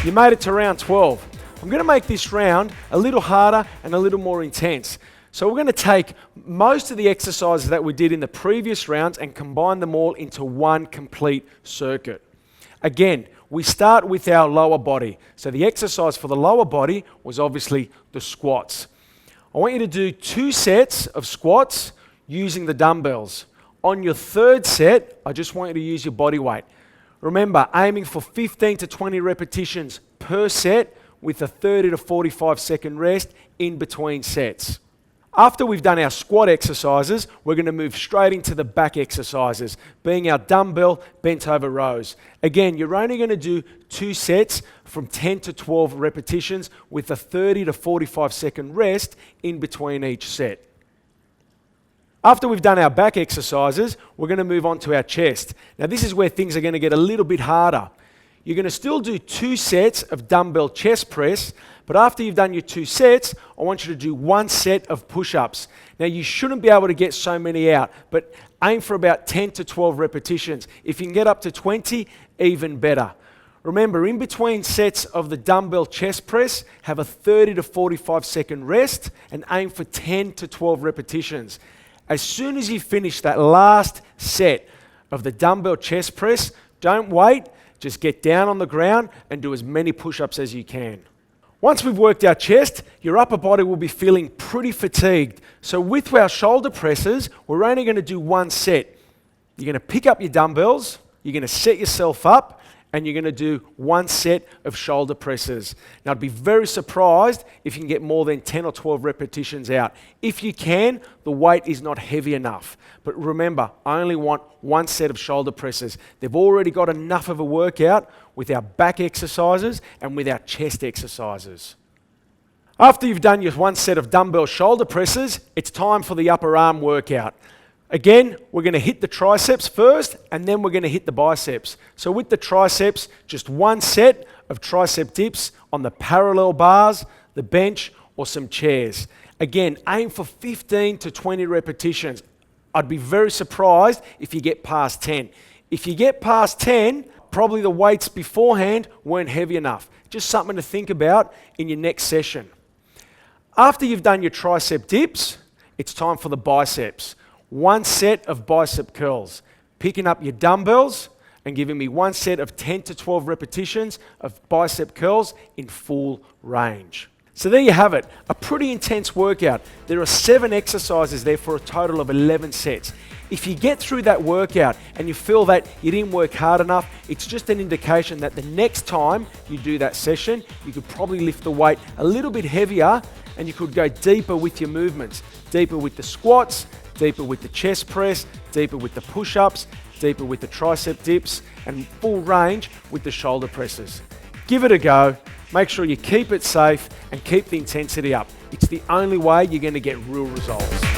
You made it to round 12. I'm going to make this round a little harder and a little more intense. So we're going to take most of the exercises that we did in the previous rounds and combine them all into one complete circuit. Again, we start with our lower body. So the exercise for the lower body was obviously the squats. I want you to do 2 sets of squats using the dumbbells. On your third set, I just want you to use your body weight. Remember, aiming for 15 to 20 repetitions per set with a 30 to 45 second rest in between sets. After we've done our squat exercises, we're going to move straight into the back exercises, being our dumbbell bent over rows. Again, you're only going to do 2 sets from 10 to 12 repetitions with a 30 to 45 second rest in between each set. After we've done our back exercises, we're going to move on to our chest. Now this is where things are going to get a little bit harder. You're going to still do 2 sets of dumbbell chest press, but after you've done your 2 sets, I want you to do 1 set of push-ups. Now you shouldn't be able to get so many out, but aim for about 10 to 12 repetitions. If you can get up to 20, even better. Remember, in between sets of the dumbbell chest press, have a 30 to 45 second rest and aim for 10 to 12 repetitions. As soon as you finish that last set of the dumbbell chest press, don't wait, just get down on the ground and do as many push-ups as you can. Once we've worked our chest, your upper body will be feeling pretty fatigued. So with our shoulder presses, we're only going to do 1 set. You're going to pick up your dumbbells, you're going to set yourself up, and you're going to do 1 set of shoulder presses. Now, I'd be very surprised if you can get more than 10 or 12 repetitions out. If you can, the weight is not heavy enough. But remember, I only want 1 set of shoulder presses. They've already got enough of a workout with our back exercises and with our chest exercises. After you've done your 1 set of dumbbell shoulder presses, it's time for the upper arm workout. Again, we're going to hit the triceps first, and then we're going to hit the biceps. So with the triceps, just 1 set of tricep dips on the parallel bars, the bench, or some chairs. Again, aim for 15 to 20 repetitions. I'd be very surprised if you get past 10. If you get past 10, probably the weights beforehand weren't heavy enough. Just something to think about in your next session. After you've done your tricep dips, it's time for the biceps. 1 set of bicep curls. Picking up your dumbbells and giving me 1 set of 10 to 12 repetitions of bicep curls in full range. So there you have it, a pretty intense workout. There are 7 exercises there for a total of 11 sets. If you get through that workout and you feel that you didn't work hard enough, it's just an indication that the next time you do that session, you could probably lift the weight a little bit heavier and you could go deeper with your movements, deeper with the squats, deeper with the chest press, deeper with the push-ups, deeper with the tricep dips, and full range with the shoulder presses. Give it a go. Make sure you keep it safe and keep the intensity up. It's the only way you're going to get real results.